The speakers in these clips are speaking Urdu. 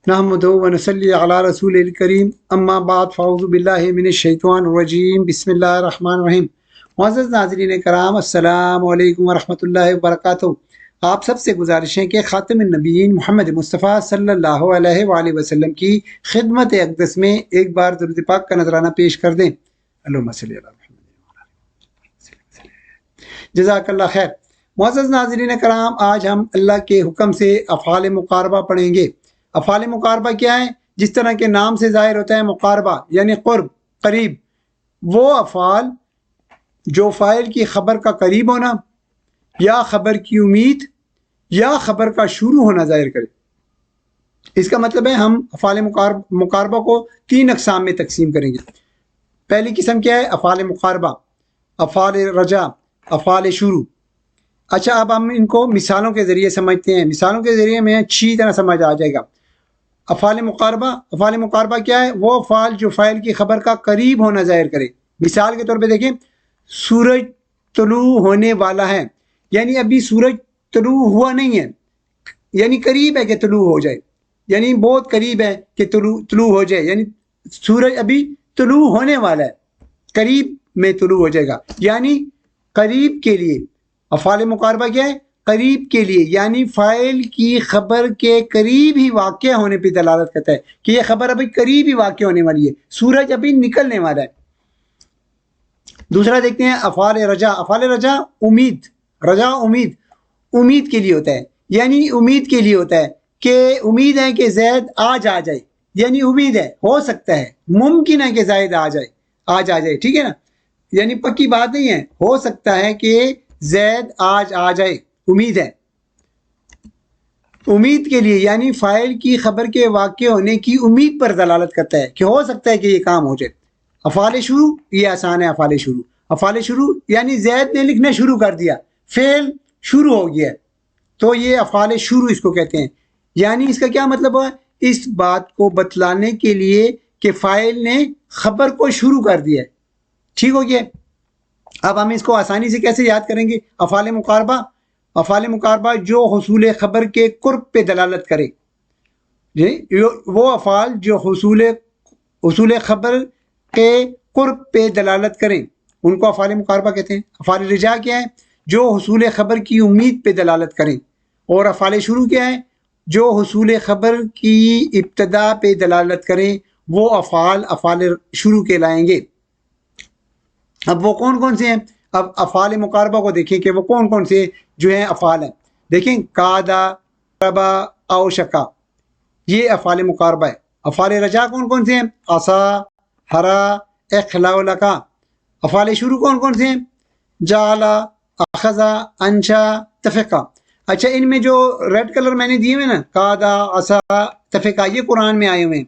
نحمدہ و نصلی علی رسول الکریم اما بعد فاعوذ باللہ من الشیطان الرجیم بسم اللہ الرحمن الرحیم۔ معزز ناظرین کرام، السلام علیکم ورحمۃ اللہ وبرکاتہ۔ آپ سب سے گزارش ہے کہ خاتم النبیین محمد مصطفیٰ صلی اللہ علیہ وآلہ وسلم کی خدمت اقدس میں ایک بار درود پاک کا نذرانہ پیش کر دیں۔ اللہم صلی علی محمد۔ جزاک اللہ خیر۔ معزز ناظرین کرام، آج ہم اللہ کے حکم سے افعال مقاربہ پڑھیں گے۔ افعال مقاربہ کیا ہے؟ جس طرح کے نام سے ظاہر ہوتا ہے مقاربہ یعنی قرب، قریب، وہ افعال جو فاعل کی خبر کا قریب ہونا یا خبر کی امید یا خبر کا شروع ہونا ظاہر کرے۔ اس کا مطلب ہے ہم افعال مقاربہ کو 3 اقسام میں تقسیم کریں گے۔ پہلی قسم کیا ہے؟ افعال مقاربہ، افعال رجا، افعال شروع۔ اچھا، اب ہم ان کو مثالوں کے ذریعے سمجھتے ہیں۔ مثالوں کے ذریعے میں اچھی طرح سمجھ آ جائے گا۔ افعال مقاربہ کیا ہے؟ وہ افعال جو فاعل کی خبر کا قریب ہونا ظاہر کرے۔ مثال کے طور پہ دیکھیں، سورج طلوع ہونے والا ہے، یعنی ابھی سورج طلوع ہوا نہیں ہے، یعنی قریب ہے کہ طلوع ہو جائے، یعنی بہت قریب ہے کہ طلوع ہو جائے، یعنی سورج ابھی طلوع ہونے والا ہے، قریب میں طلوع ہو جائے گا، یعنی قریب کے لیے۔ افعال مقاربہ کیا ہے؟ قریب کے لیے، یعنی فاعل کی خبر کے قریب ہی واقع ہونے پہ دلالت کرتا ہے کہ یہ خبر ابھی قریب ہی واقع ہونے والی ہے، سورج ابھی نکلنے والا ہے۔ دوسرا دیکھتے ہیں افعال رجا۔ افعال رجا امید، رجا امید کے لیے ہوتا ہے، یعنی امید کے لیے ہوتا ہے کہ امید ہے کہ زید آج آ جائے، یعنی امید ہے، ہو سکتا ہے، ممکن ہے کہ زید آج آ جائے، ٹھیک ہے نا، یعنی پکی بات نہیں ہے، ہو سکتا ہے کہ زید آج آ جائے، امید ہے۔ امید کے لیے یعنی فاعل کی خبر کے واقع ہونے کی امید پر دلالت کرتا ہے کہ ہو سکتا ہے کہ یہ کام ہو جائے۔ افعال شروع، یہ آسان ہے۔ افعال شروع یعنی زید نے لکھنا شروع کر دیا، فعل شروع ہو گیا، تو یہ افعال شروع اس کو کہتے ہیں۔ یعنی اس کا کیا مطلب ہے؟ اس بات کو بتلانے کے لیے کہ فاعل نے خبر کو شروع کر دیا ہے، ٹھیک ہو گیا۔ اب ہم اس کو آسانی سے کیسے یاد کریں گے؟ افعال مقاربہ جو حصول خبر کے قرب پہ دلالت کرے، وہ افعال جو حصول خبر کے قرب پہ دلالت کریں ان کو افعال مقاربہ کہتے ہیں۔ افعال رجا کیا ہے؟ جو حصول خبر کی امید پہ دلالت کریں۔ اور افعال شروع کیا ہے؟ جو حصول خبر کی ابتدا پہ دلالت کریں، وہ افعال شروع کے لائیں گے۔ اب وہ کون سے ہیں؟ اب افعال مقاربہ کو دیکھیں کہ وہ کون سے جو ہیں افعال ہیں۔ دیکھیں، قادا، ربا، او شکا، یہ افعال مقاربہ ہے۔ افعال رجا کون سے ہیں؟ عصا، ہرا، اخلا لکا۔ افعال شروع کون سے ہیں؟ جعلا، اخذا، انشا، تفقا۔ اچھا، ان میں جو ریڈ کلر میں نے دیے ہوئے نا، قادا، عصا، تفقا، یہ قرآن میں آئے ہوئے ہیں،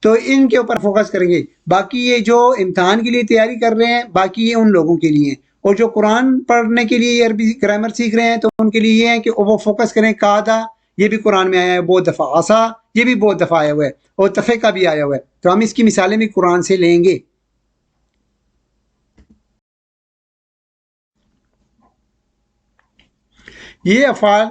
تو ان کے اوپر فوکس کریں گے۔ باقی یہ جو امتحان کے لیے تیاری کر رہے ہیں، باقی یہ ان لوگوں کے لیے ہیں، اور جو قرآن پڑھنے کے لیے عربی گرامر سیکھ رہے ہیں تو ان کے لیے یہ ہے کہ وہ فوکس کریں۔ قادا یہ بھی قرآن میں آیا ہے بہت دفعہ، عصا یہ بھی بہت دفعہ آیا ہوا ہے، اور تفقہ بھی آیا ہوا ہے، تو ہم اس کی مثالیں بھی قرآن سے لیں گے۔ یہ افعال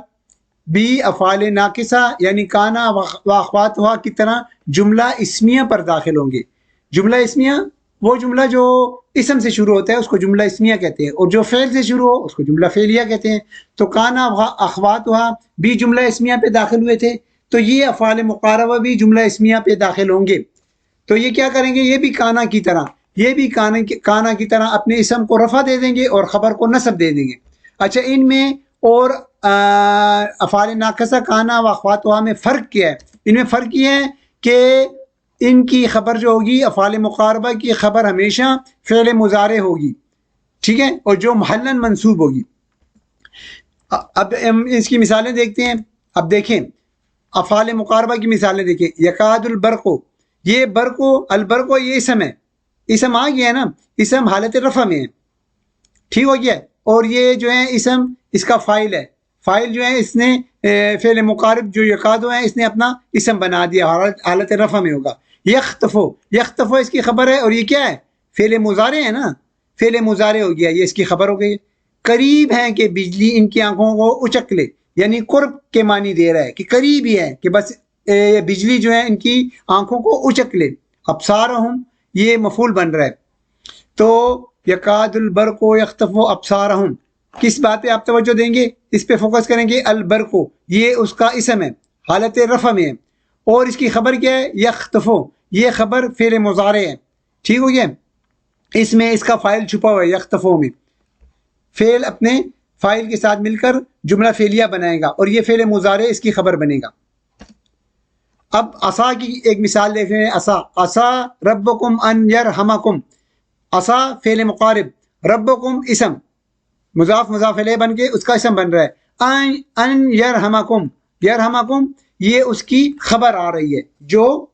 بھی افعال ناقصہ یعنی کانا و اخواتھا کی طرح جملہ اسمیہ پر داخل ہوں گے۔ جملہ اسمیہ وہ جملہ جو اسم سے شروع ہوتا ہے اس کو جملہ اسمیہ کہتے ہیں، اور جو فعل سے شروع ہو اس کو جملہ فعلیہ کہتے ہیں۔ تو کانا اخواتھا بھی جملہ اسمیہ پہ داخل ہوئے تھے، تو یہ افعال مقاربہ بھی جملہ اسمیہ پہ داخل ہوں گے۔ تو یہ کیا کریں گے؟ یہ بھی کانا کی طرح اپنے اسم کو رفع دے دیں گے اور خبر کو نصب دے دیں گے۔ اچھا، ان میں اور افعال ناقصہ کانا و اخواتھا میں فرق کیا ہے؟ ان میں فرق یہ ہے کہ ان کی خبر جو ہوگی، افعال مقاربہ کی خبر ہمیشہ فعل مضارع ہوگی، ٹھیک ہے، اور جو محلاً منصوب ہوگی۔ اب ہم اس کی مثالیں دیکھتے ہیں۔ اب دیکھیں افعال مقاربہ کی مثالیں دیکھیں۔ یکاد البرق، یہ البرق یہ اسم ہے، اسم آ گیا ہے نا، اسم حالت رفع میں ہے، ٹھیک ہو گیا، اور یہ جو ہے اسم اس کا فاعل ہے، فاعل جو ہے اس نے فعل مقارب جو یکادو ہے اس نے اپنا اسم بنا دیا، حالت رفع میں ہوگا۔ یختفو اس کی خبر ہے، اور یہ کیا ہے؟ فعل مضارع ہے نا، فعل مضارع ہو گیا، یہ اس کی خبر ہو گئی۔ قریب ہے کہ بجلی ان کی آنکھوں کو اچک لے، یعنی قرب کے معنی دے رہا ہے کہ قریب ہی ہے کہ بس بجلی جو ہے ان کی آنکھوں کو اچک لے. ابصارہم یہ مفعول بن رہا ہے. تو یکاد البرق یخطف ابصارہم کس بات پہ آپ توجہ دیں گے؟ اس پہ فوکس کریں گے. البرق یہ اس کا اسم ہے، حالت رفع میں ہے، اور اس کی خبر کیا ہے؟ یخطف. یہ خبر فعل مضارع ہے. ٹھیک ہو گیا؟ اس میں اس کا فاعل چھپا ہوا ہے یخطفو میں. فعل اپنے فاعل کے ساتھ مل کر جملہ فعلیہ بنائے گا اور یہ فعل مضارع اس کی خبر بنے گا. اب عصا کی ایک مثال دیکھ رہے ہیں. عصا ربکم ان یرحمکم. عصا فعل مقارب، ربکم اسم، مضاف مضاف الیہ بن کے اس کا اسم بن رہا ہے. ان یرحمکم، یرحمکم یہ اس کی خبر آ رہی ہے جو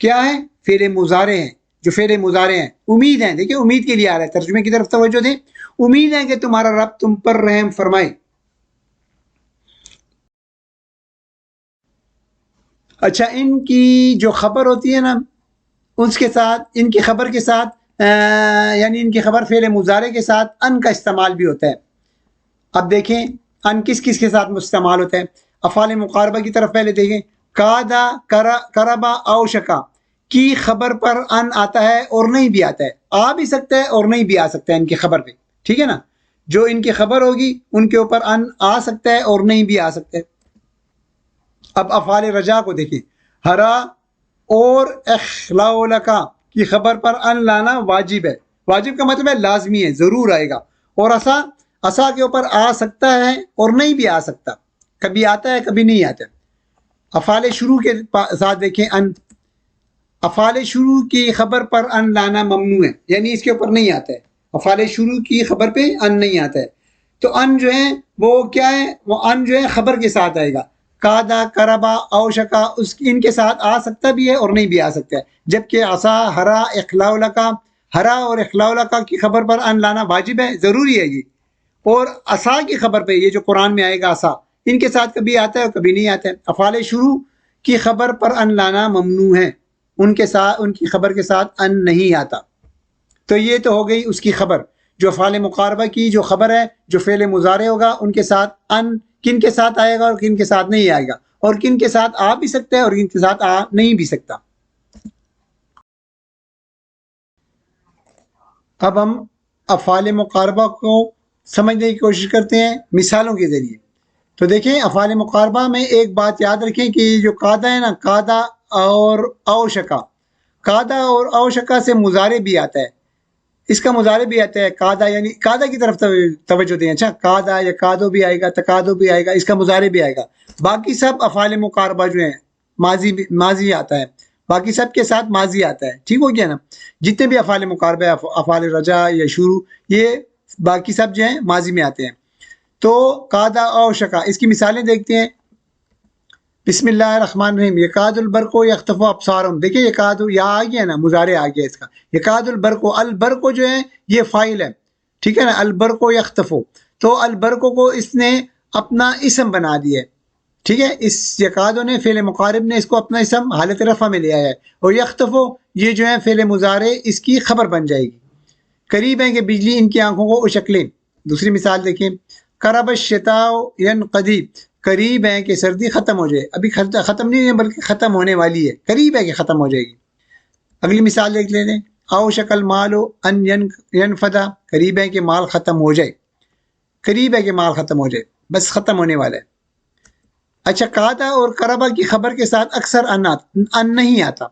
کیا ہے؟ فعل مضارع ہے. جو فعل مضارع ہیں امید ہیں، دیکھیں امید کے لیے آ رہا ہے. ترجمے کی طرف توجہ دیں. امید ہے کہ تمہارا رب تم پر رحم فرمائے. اچھا، ان کی جو خبر ہوتی ہے نا، اس کے ساتھ ان کی خبر کے ساتھ یعنی ان کی خبر فعل مضارع کے ساتھ ان کا استعمال بھی ہوتا ہے. اب دیکھیں ان کس کس کے ساتھ استعمال ہوتا ہے. افعال مقاربہ کی طرف پہلے دیکھیں. کادا کربا اوشکا کی خبر پر ان آتا ہے اور نہیں بھی آتا ہے. آ بھی سکتا ہے اور نہیں بھی آ سکتا ہے ان کی خبر پہ. ٹھیک ہے نا؟ جو ان کی خبر ہوگی ان کے اوپر ان آ سکتا ہے اور نہیں بھی آ سکتا ہے. اب افعال رجا کو دیکھیں. ہرا اور اخلاولکا کی خبر پر ان لانا واجب ہے. واجب کا مطلب ہے لازمی ہے، ضرور آئے گا. اور عصا کے اوپر آ سکتا ہے اور نہیں بھی آ سکتا، کبھی آتا ہے کبھی نہیں آتا ہے. افعال شروع کے ساتھ دیکھیں. ان افعال شروع کی خبر پر ان لانا ممنوع ہے، یعنی اس کے اوپر نہیں آتا ہے. افعال شروع کی خبر پہ ان نہیں آتا ہے. تو ان جو ہے وہ کیا ہے؟ وہ ان جو ہے خبر کے ساتھ آئے گا. کادا کربا اوشکا ان کے ساتھ آ سکتا بھی ہے اور نہیں بھی آ سکتا ہے. جبکہ عصا، ہرا، اخلاولکا، ہرا اور اخلاولکا کی خبر پر ان لانا واجب ہے، ضروری ہے یہ. اور عصا کی خبر پہ یہ جو قرآن میں آئے گا عصا، ان کے ساتھ کبھی آتا ہے اور کبھی نہیں آتا ہے. افعال شروع کی خبر پر ان لانا ممنوع ہے، ان کے ساتھ ان کی خبر کے ساتھ ان نہیں آتا. تو یہ تو ہو گئی اس کی خبر. جو افعال مقاربہ کی جو خبر ہے، جو فعل مضارع ہوگا، ان کے ساتھ ان کن کے ساتھ آئے گا اور کن کے ساتھ نہیں آئے گا، اور کن کے ساتھ آ بھی سکتا ہے اور کن کے ساتھ آ نہیں بھی سکتا. اب ہم افعال مقاربہ کو سمجھنے کی کوشش کرتے ہیں مثالوں کے ذریعے. تو دیکھیں افعال مقاربہ میں ایک بات یاد رکھیں کہ یہ جو قادہ ہے نا، قادہ اور اوشکا، قادہ اور اوشکا سے مضارع بھی آتا ہے، اس کا مضارع بھی آتا ہے. قادہ یعنی قادہ کی طرف توجہ دیں. اچھا، قادہ یا قادو بھی آئے گا، تقادو بھی آئے گا، اس کا مضارع بھی آئے گا. باقی سب افعال مقاربہ جو ہیں ماضی آتا ہے، باقی سب کے ساتھ ماضی آتا ہے. ٹھیک ہو گیا نا؟ جتنے بھی افعال مقاربہ، افعال رجا یا شروع، یہ باقی سب جو ہیں ماضی میں آتے ہیں. تو قادہ او شکا، اس کی مثالیں دیکھتے ہیں. بسم اللہ الرحمن الرحیم. یکاد البرق یخطف ابصارہم. دیکھیں یکاد یا آ گیا نا، مضارع آ گیا اس کا. یکاد البرق، البرق جو ہے یہ فاعل ہے. ٹھیک ہے نا؟ البرق یخطف، تو البرق کو اس نے اپنا اسم بنا دیا ہے. ٹھیک ہے؟ اس یکادو نے فعل مقارب نے اس کو اپنا اسم حالت رفع میں لے آیا ہے. اور یخطف یہ جو ہے فعل مضارع اس کی خبر بن جائے گی. قریب ہے کہ بجلی ان کی آنکھوں کو اچک لے. دوسری مثال دیکھیں. قرب الشتاء ينقضي، قریب ہے کہ سردی ختم ہو جائے. ابھی ختم نہیں ہے بلکہ ختم ہونے والی ہے، قریب ہے کہ ختم ہو جائے گی. اگلی مثال دیکھ لیتے ہیں. اوشک المال ان ينفد، قریب ہے کہ مال ختم ہو جائے. قریب ہے کہ مال ختم ہو جائے، بس ختم ہونے والا ہے. اچھا، قادہ اور قربہ کی خبر کے ساتھ اکثر ان نہیں آتا،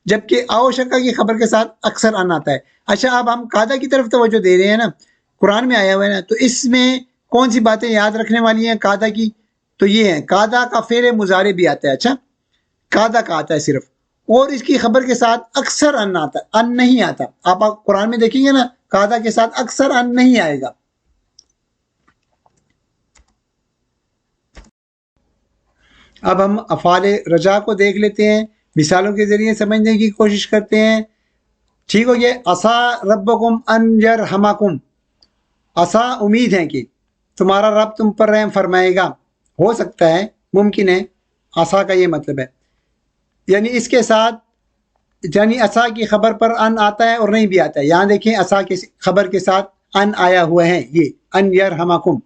جبکہ اوشکا کی خبر کے ساتھ اکثر ان آتا ہے. اچھا، اب ہم قادہ کی طرف توجہ دے رہے ہیں نا، قرآن میں آیا ہوا ہے نا، تو اس میں کون سی باتیں یاد رکھنے والی ہیں قادہ کی؟ تو یہ ہیں، قادہ کا فعل مضارع بھی آتا ہے. اچھا، قادہ کا آتا ہے صرف، اور اس کی خبر کے ساتھ اکثر ان آتا ہے، ان نہیں آتا. آپ قرآن میں دیکھیں گے نا، قادہ کے ساتھ اکثر ان نہیں آئے گا. اب ہم افعال رجا کو دیکھ لیتے ہیں، مثالوں کے ذریعے سمجھنے کی کوشش کرتے ہیں. ٹھیک ہو گیا. عسا ربکم ان یرحمکم، عسا امید ہے کہ تمہارا رب تم پر رحم فرمائے گا. ہو سکتا ہے، ممکن ہے، عسا کا یہ مطلب ہے. یعنی اس کے ساتھ، یعنی عسا کی خبر پر ان آتا ہے اور نہیں بھی آتا ہے. یہاں دیکھیں عسا کی خبر کے ساتھ ان آیا ہوا ہے، یہ ان یرحمکم.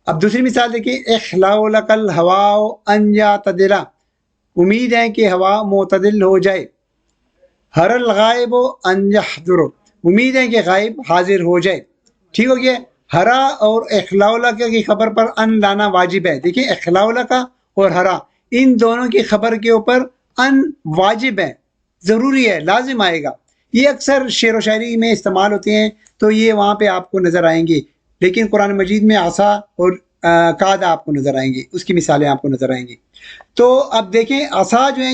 اب دوسری مثال دیکھیں. اخلاؤ لک الہواء ان یعتدلا، امید ہے کہ ہوا معتدل ہو جائے. حر الغائب ان یحضر, امید ہے کہ غائب حاضر ہو جائے. ٹھیک ہو گیا. ہرا اور اخلاء لک کی خبر پر ان لانا واجب ہے. دیکھیں اخلاء لک اور ہرا ان دونوں کی خبر کے اوپر ان واجب ہے, ضروری ہے, لازم آئے گا. یہ اکثر شعر و شاعری میں استعمال ہوتے ہیں تو یہ وہاں پہ آپ کو نظر آئیں گے, لیکن قرآن مجید میں عصا اور قاد آپ کو نظر آئیں گے, اس کی مثالیں آپ کو نظر آئیں گی. تو اب دیکھیں عصا جو ہے,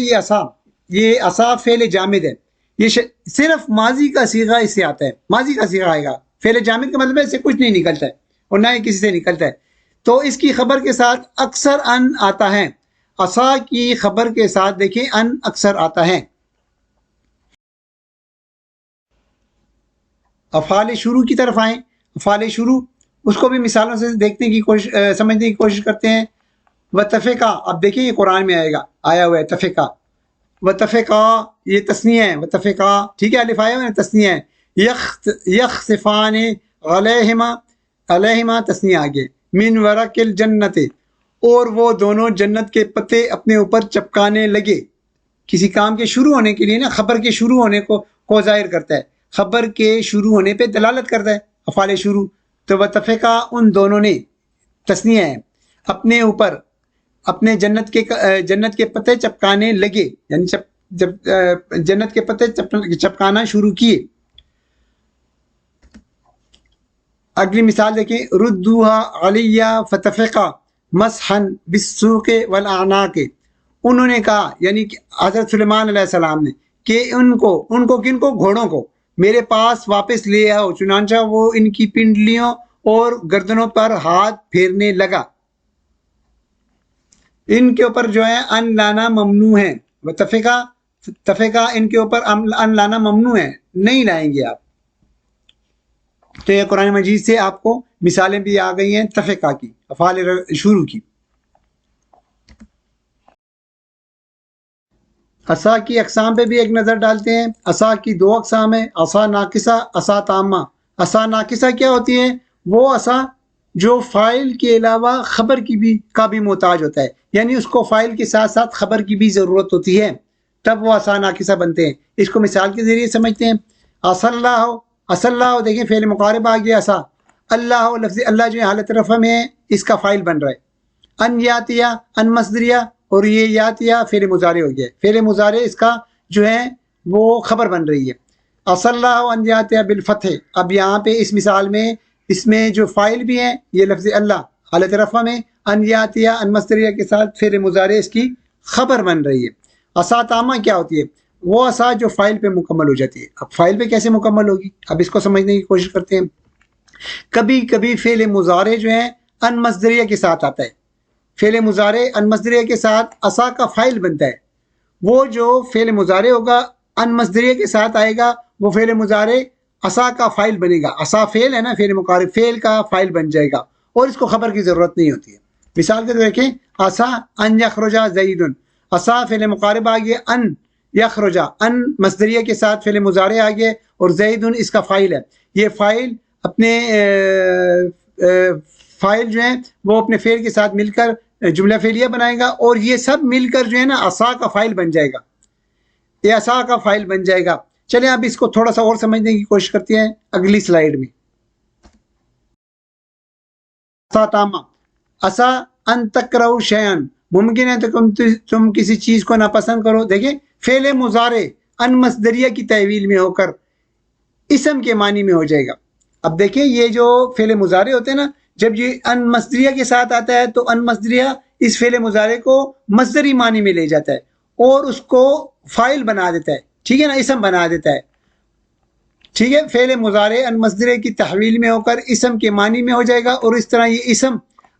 یہ عصا فعل جامد ہے. یہ صرف ماضی کا صیغہ اس سے آتا ہے, ماضی کا صیغہ آئے گا. فعل جامد کا مطلب ہے اس سے کچھ نہیں نکلتا ہے اور نہ ہی کسی سے نکلتا ہے. تو اس کی خبر کے ساتھ اکثر ان آتا ہے. عصا کی خبر کے ساتھ دیکھیں ان اکثر آتا ہے. افعال شروع کی طرف آئیں. افعال شروع اس کو بھی مثالوں سے دیکھنے کی کوشش, سمجھنے کی کوشش کرتے ہیں. وتفقا, اب دیکھیں یہ قرآن میں آیا ہوا ہے تفقا. وتفقا یہ تثنیہ ہے, وتفقا ٹھیک ہے, الف آیا ہوا ہے تثنیہ ہے. یخصفان علیہما, علیہما تثنیہ آگے. من ورق الجنت, اور وہ دونوں جنت کے پتے اپنے اوپر چپکانے لگے. کسی کام کے شروع ہونے کے لیے نا, خبر کے شروع ہونے کو ظاہر کرتا ہے, خبر کے شروع ہونے پہ دلالت کرتا ہے افعال شروع. تو وتفقا ان دونوں نے, تثنیہ ہے, اپنے اوپر اپنے جنت کے پتے چپکانے لگے, یعنی جب جنت کے پتے چپکانا شروع کیے. اگلی مثال دیکھیں. ردوہا علیہ فتفقا مسحا بالسوق والاعناق, انہوں نے کہا, یعنی کہ حضرت سلیمان علیہ السلام نے, کہ ان کو کن کو, گھوڑوں کو میرے پاس واپس لے آؤ. چنانچہ وہ ان کی پنڈلیوں اور گردنوں پر ہاتھ پھیرنے لگا. ان کے اوپر جو ہے ان لانا ممنوع ہے. تفقہ ان کے اوپر ان لانا ممنوع ہے, نہیں لائیں گے آپ. تو یہ قرآن مجید سے آپ کو مثالیں بھی آ گئی ہیں تفقہ کی, افعال شروع کی. عصا کی اقسام پہ بھی ایک نظر ڈالتے ہیں. عصا کی دو اقسام ہیں, عصا ناقصہ, عصا تامہ. عصا ناقصہ کیا ہوتی ہے؟ وہ عصا جو فاعل کے علاوہ خبر کا بھی محتاج ہوتا ہے, یعنی اس کو فاعل کے ساتھ ساتھ خبر کی بھی ضرورت ہوتی ہے, تب وہ عصا ناقصہ بنتے ہیں. اس کو مثال کے ذریعے سمجھتے ہیں. عصا اللہ, دیکھیں فعل مقارب آ گیا عصا. اللہ, لفظ اللہ جو ہے حالت رفع میں ہے, اس کا فاعل بن رہا ہے. ان یاتیہ, ان مصدریہ, اور یہ یاتیہ فعل مضارع ہو گیا. فعل مضارع اس کا جو ہے وہ خبر بن رہی ہے. عصا اللہ ان یاتیہ بالفتح. اب یہاں پہ اس مثال میں اس میں جو فاعل بھی ہیں یہ لفظ اللہ حالت رفع میں, ان یاتیہ ان مصدریہ کے ساتھ فعل مضارع اس کی خبر بن رہی ہے. عصا تامہ کیا ہوتی ہے؟ وہ عصا جو فاعل پہ مکمل ہو جاتی ہے. اب فاعل پہ کیسے مکمل ہوگی, اب اس کو سمجھنے کی کوشش کرتے ہیں. کبھی کبھی فعل مضارع جو ہے ان مصدریہ کے ساتھ آتا ہے. فعل مضارع ان مصدریہ کے ساتھ عصا کا فاعل بنتا ہے. وہ جو فعل مضارع ہوگا ان مصدریہ کے ساتھ آئے گا, وہ فعل مضارع عصا کا فاعل بنے گا. عصا فعل ہے نا, فعل مقارب, فعل کا فاعل بن جائے گا اور اس کو خبر کی ضرورت نہیں ہوتی ہے. مثال کے طور دیکھیں, عصا ان یخرج زید. عصا فعل مقارب آ گیا, ان یخرج ان مصدریہ کے ساتھ فعل مضارع آ گیا, اور زید اس کا فاعل ہے. یہ فاعل اپنے فاعل جو ہیں وہ اپنے فعل کے ساتھ مل کر جملہ فعلیہ بنائے گا, اور یہ سب مل کر جو ہے نا عصا کا فاعل بن جائے گا, یہ عصا کا فاعل بن جائے گا. چلیں اب اس کو تھوڑا سا اور سمجھنے کی کوشش کرتے ہیں اگلی سلائیڈ میں. عصا تامہ. عصا ان تکرہوا شیئا, ممکن ہے تو تم کسی چیز کو ناپسند کرو. دیکھیں فعل مضارع ان مصدریہ کی تحویل میں ہو کر اسم کے معنی میں ہو جائے گا. اب دیکھیں یہ جو فعل مضارع ہوتے ہیں نا, جب یہ ان مصدریہ کے ساتھ آتا ہے تو ان مصدریہ اس فعل مضارع کو مصدری معنی میں لے جاتا ہے اور اس کو فاعل بنا دیتا ہے. ٹھیک ہے نا, اسم بنا دیتا ہے. ٹھیک ہے, فعل مضارع ان مصدریہ کی تحویل میں ہو کر اسم کے معنی میں ہو جائے گا, اور اس طرح یہ اسم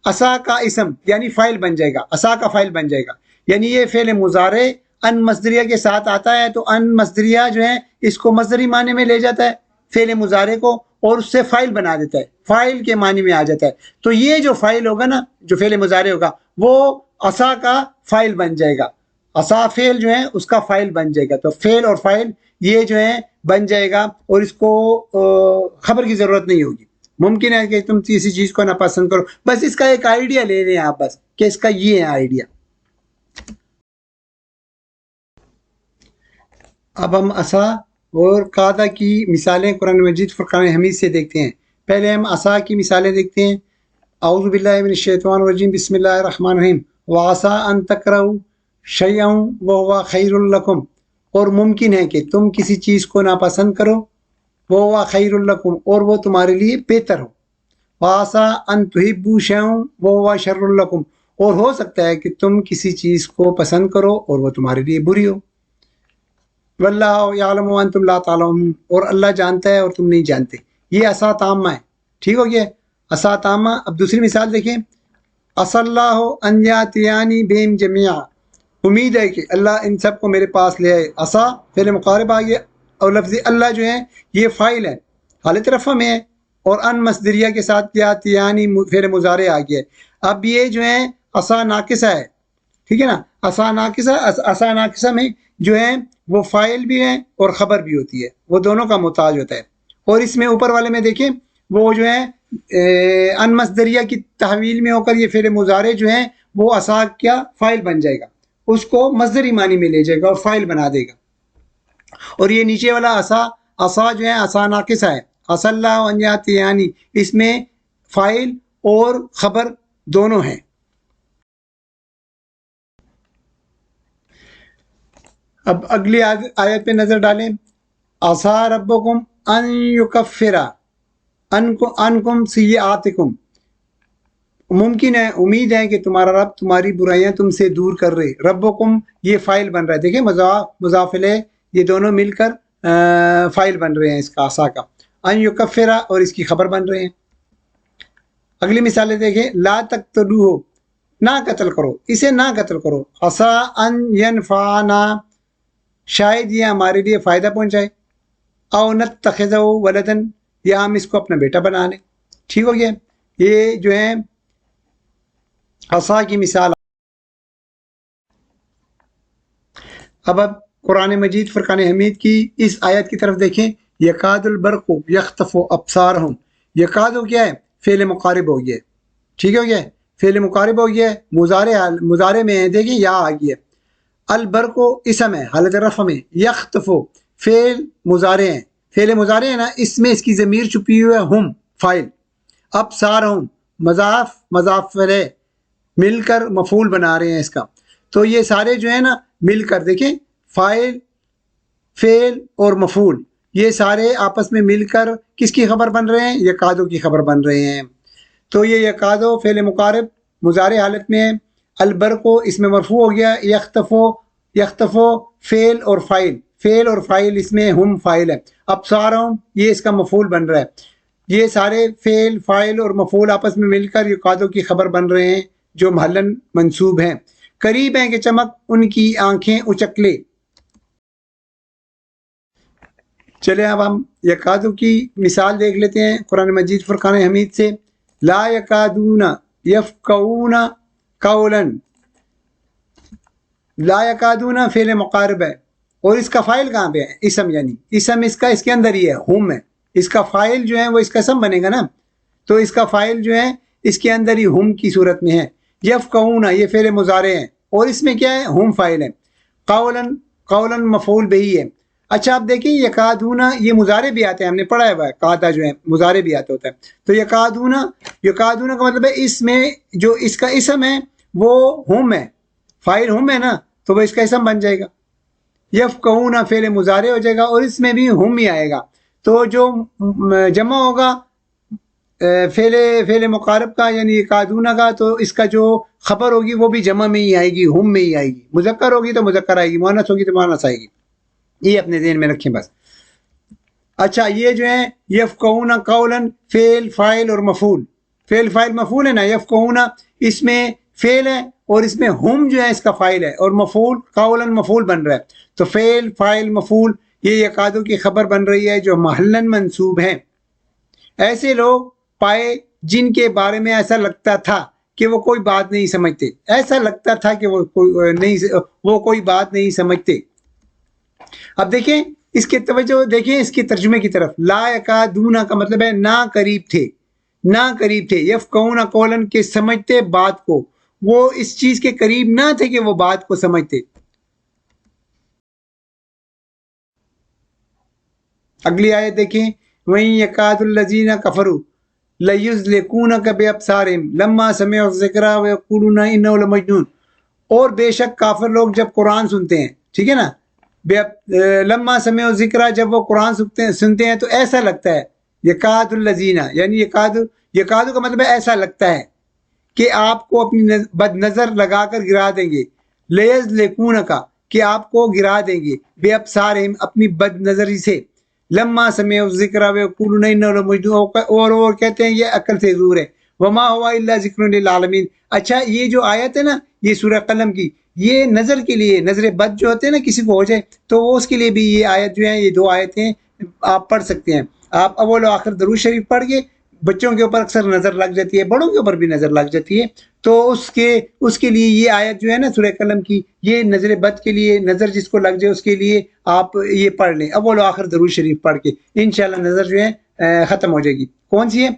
عصا کا اسم یعنی فاعل بن جائے گا, عصا کا فاعل بن جائے گا. یعنی یہ فعل مضارع ان مصدریہ کے ساتھ آتا ہے تو ان مصدریہ جو ہے اس کو مصدری معنی میں لے جاتا ہے فعل مضارع کو, اور اس سے فاعل بنا دیتا ہے, فاعل کے معنی میں آ جاتا ہے. تو یہ جو فاعل ہوگا نا, جو فعل مضارع ہوگا, وہ عصا کا فاعل بن جائے گا. عصا فعل جو ہے اس کا فاعل بن جائے گا. تو فعل اور فاعل یہ جو ہے بن جائے گا, اور اس کو خبر کی ضرورت نہیں ہوگی. ممکن ہے کہ تم کسی چیز کو ناپسند کرو, بس اس کا ایک آئیڈیا لے لیں آپ, بس کہ اس کا یہ ہے آئیڈیا. اب ہم عصا اور قادہ کی مثالیں قرآن مجید فرقان حمید سے دیکھتے ہیں. پہلے ہم عصا کی مثالیں دیکھتے ہیں. اعوذ باللہ من الشیطان الرجیم بسم اللہ الرحمن الرحیم. وعسیٰ ان تکرہوا شیئا وہو خیر لکم، اور ممکن ہے کہ تم کسی چیز کو ناپسند کرو، وہو خیر لکم، اور وہ تمہارے لیے بہتر ہو. وعسیٰ ان تحبوا شیئا وہو شر لکم، اور ہو سکتا ہے کہ تم کسی چیز کو پسند کرو اور وہ تمہارے لیے بری ہو. واللہ یعلم وانتم لا تعلمون، اور اللہ جانتا ہے اور تم نہیں جانتے. یہ عصا تامہ ہے. ٹھیک ہو گیا عصا تامہ. اب دوسری مثال دیکھیں. عسى اللہ ان یاتیانی بہم جمیعا، امید ہے کہ اللہ ان سب کو میرے پاس لے آئے. عصا فعل مقارب آ گیا، اور لفظ اللہ جو ہے یہ فاعل ہے، حالت رفع میں ہے، اور ان مصدریہ کے ساتھ یاتیانی فعل مضارع آ گیا ہے. اب یہ جو ہے عصا ناقصہ ہے. ٹھیک ہے نا. عصا ناقصہ میں جو ہے وہ فاعل بھی ہے اور خبر بھی ہوتی ہے، وہ دونوں کا محتاج ہوتا ہے. اور اس میں اوپر والے میں دیکھیں وہ جو ہے ان مصدریہ کی تحویل میں ہو کر یہ فعل مضارع جو ہے وہ عصا کیا فاعل بن جائے گا، اس کو مصدری معنی میں لے جائے گا اور فاعل بنا دے گا. اور یہ نیچے والا عصا جو ہے عصا ناقصہ ہے. عسى اللہ ان یاتیانی، اس میں فاعل اور خبر دونوں ہیں. اب اگلی آیت پہ نظر ڈالیں. عسى ربکم ان یکفر عنکم سیئاتکم، ممکن ہے، امید ہے کہ تمہارا رب تمہاری برائیاں تم سے دور کر رہے. ربکم یہ فاعل بن رہا ہے، دیکھیں مضاف الیہ یہ دونوں مل کر فاعل بن رہے ہیں اس کا عصا کا. ان یکفر، اور اس کی خبر بن رہے ہیں. اگلی مثالیں دیکھیں. لا تقتلوہ، نہ قتل کرو، اسے نہ قتل کرو. عسى ان ینفعنا، شاید یہ ہمارے لیے فائدہ پہنچائے. او نتخذہ ولدن، یا ہم اس کو اپنا بیٹا بنا لیں. ٹھیک ہو گیا. یہ جو ہے عصا کی مثال. اب قرآن مجید فرقان حمید کی اس آیت کی طرف دیکھیں. یکاد البرق یخطف ابصارہم، یکاد کیا ہے؟ فعل مقارب ہو گیا. ٹھیک ہو گیا، فعل مقارب ہو گیا. مضارع میں ہے، دیکھیں یا آ گیا. البرق اسم ہے حالت رفع میں. یخطف فعل مضارع ہے، فعل مضارع ہے نا، اس میں اس کی ضمیر چھپی ہوئی ہے، ہم فاعل. ابصارہم مضاف الیہ مل کر مفعول بنا رہے ہیں اس کا. تو یہ سارے جو ہے نا مل کر دیکھیں، فاعل، فعل اور مفعول، یہ سارے آپس میں مل کر کس کی خبر بن رہے ہیں؟ یکادو کی خبر بن رہے ہیں. تو یہ یکادو فعل مقارب مضارع حالت میں ہے. البرقو اس میں مرفوع ہو گیا. یختفو فعل اور فاعل اس میں ہم فاعل ہے. ابصارہم یہ اس کا مفعول بن رہا ہے. یہ سارے فعل، فاعل اور مفعول آپس میں مل کر یکادو کی خبر بن رہے ہیں جو محلن منصوب ہیں. قریب ہیں کہ چمک ان کی آنکھیں اچکلے. چلیں اب ہم یکادو کی مثال دیکھ لیتے ہیں قرآن مجید فرقان حمید سے. لا یکادون یفقہون قولا، لا یکادون فعل مقارب ہے، اور اس کا فاعل کہاں پہ ہے؟ اسم، یعنی اسم اس کے اندر ہی ہے، ہم ہے. اس کا فاعل جو ہے وہ اس کا اسم بنے گا نا، تو اس کا فاعل جو ہے اس کے اندر ہی ہم کی صورت میں ہے. یفقہون یہ فعل مضارع ہے، اور اس میں کیا ہے؟ ہم فاعل ہے. قولا مفعول بہی ہے. اچھا آپ دیکھیں یکادون یہ مضارع بھی آتے ہیں، ہم نے پڑھا ہوا ہے، قاعدہ جو ہے مضارع بھی آتا ہوتا ہے. تو یکادون کا مطلب ہے اس میں جو اس کا اسم ہے وہ ہم ہے، فاعل ہم ہے نا، تو وہ اس کا اسم بن جائے گا. یفقہون فعل مضارع ہو جائے گا اور اس میں بھی ہم ہی آئے گا. تو جو جمع ہوگا فعل مقارب کا یعنی یکادون کا، تو اس کا جو خبر ہوگی وہ بھی جمع میں ہی آئے گی، ہم میں ہی آئے گی. مذکر ہوگی تو مذکر آئے گی، مؤنث ہوگی تو مؤنث آئے گی. یہ اپنے ذہن میں رکھیں بس. اچھا یہ جو ہے یفقہون قولا فعل، فاعل اور مفعول. فعل، فاعل، مفعول ہے نا. یفقہون اس میں فعل ہے اور اس میں ہم جو ہے اس کا فاعل ہے، اور مفعول قولا مفعول بن رہا ہے. تو فعل، فاعل، مفعول یہ یکادو کی خبر بن رہی ہے جو محلن منصوب ہیں. ایسے لوگ پائے جن کے بارے میں ایسا لگتا تھا کہ وہ کوئی بات نہیں سمجھتے. ایسا لگتا تھا کہ وہ کوئی بات نہیں سمجھتے. اب دیکھیں اس کے توجہ دیکھیں اس کے ترجمے کی طرف. لا یکادون کا مطلب ہے نہ قریب تھے، نہ قریب تھے. یفقہون قولا کے سمجھتے بات کو، وہ اس چیز کے قریب نہ تھے کہ وہ بات کو سمجھتے. اگلی آیت دیکھیں، وہیں یکاد الذین کفروا لیزلقونک بابصارہم لما سمعوا الذکر ویقولون انہ لمجنون، اور بے شک کافر لوگ جب قرآن سنتے ہیں، ٹھیک ہے نا، لما سمعوا الذکر، جب وہ قرآن سنتے ہیں تو ایسا لگتا ہے، یکاد الذین یعنی یکاد کا مطلب ہے ایسا لگتا ہے کہ آپ کو اپنی بد نظر لگا کر گرا دیں گے، لیزلقونک کہ آپ کو گرا دیں گے، بے ابصارہم اپنی بد نظری سے، لما سمعوا الذکر ویقولون انہ لمجنون، اور کہتے ہیں یہ عقل سے دور ہے، وما ہوا الا ذکر للعالمین۔ اچھا یہ جو آیت ہے نا یہ سورہ قلم کی، یہ نظر کے لیے، نظر بد جو ہوتے ہیں نا کسی کو ہو جائے تو وہ اس کے لیے بھی یہ آیت جو ہے، یہ دو آیتیں آپ پڑھ سکتے ہیں۔ آپ اول و آخر درود شریف پڑھ کے، بچوں کے اوپر اکثر نظر لگ جاتی ہے، بڑوں کے اوپر بھی نظر لگ جاتی ہے، تو اس کے لیے یہ آیت جو ہے نا سورہ قلم کی، یہ نظر بد کے لیے، نظر جس کو لگ جائے اس کے لیے آپ یہ پڑھ لیں اول و آخر درود شریف پڑھ کے، انشاءاللہ نظر جو ہے ختم ہو جائے گی۔ کون سی ہے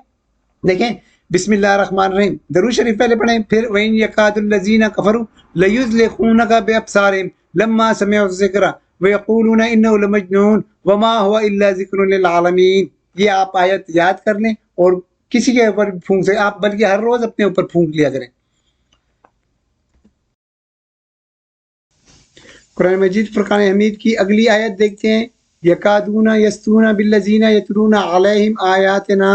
دیکھیں، بسم اللہ الرحمن الرحیم، درود شریف پہلے پڑھیں، پھر وَإِن يَكَادُ الَّذِينَ كَفَرُوا لَيُزْلِقُونَكَ بِأَبْصَارِهِمْ لَمَّا سَمِعُوا الذِّكْرَ وَيَقُولُونَ إِنَّهُ لَمَجْنُونٌ وَمَا هُوَ إِلَّا ذِكْرٌ لِلْعَالَمِينَ۔ یہ آپ آیت یاد کر لیں اور کسی کے اوپر پھونک سے آپ بلکہ ہر روز اپنے اوپر پھونک لیا کریں۔ قرآن مجید فرقان حمید کی اگلی آیت دیکھتے ہیں، یکادون یستون بالذین یتلون علیہم آیاتنا،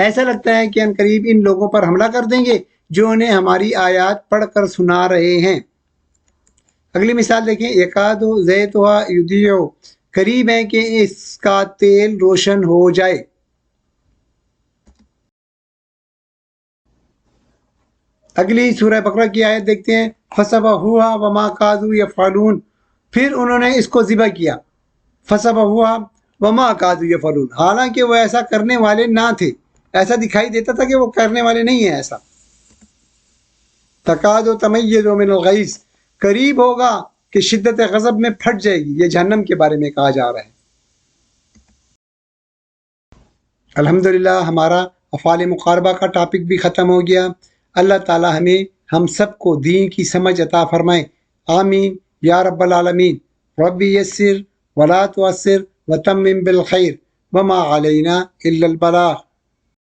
ایسا لگتا ہے کہ ان قریب ان لوگوں پر حملہ کر دیں گے جو انہیں ہماری آیات پڑھ کر سنا رہے ہیں۔ اگلی مثال دیکھیں، یکاد زیتھا یضیء، قریب ہے کہ اس کا تیل روشن ہو جائے۔ اگلی سورہ بقرہ کی آیت دیکھتے ہیں، فَذَبَحُوهَا وَمَا كَادُوا يَفْعَلُونَ، پھر انہوں نے اس کو ذبح کیا، فَذَبَحُوهَا وَمَا كَادُوا يَفْعَلُونَ، حالانکہ وہ ایسا کرنے والے نہ تھے، ایسا دکھائی دیتا تھا کہ وہ کرنے والے نہیں ہیں ایسا۔ تَكَادُ تَمَيَّزُ مِنَ الْغَيْظِ، قریب ہوگا کہ شدت غضب میں پھٹ جائے گی، یہ جہنم کے بارے میں کہا جا رہا ہے۔ الحمدللہ ہمارا افعال مقاربہ کا ٹاپک بھی ختم ہو گیا۔ اللہ تعالی ہم سب کو دین کی سمجھ عطا فرمائے، آمین یا رب العالمین۔ رب یسر ولا تعسر وتمم بالخیر وما علینا الا البلاغ۔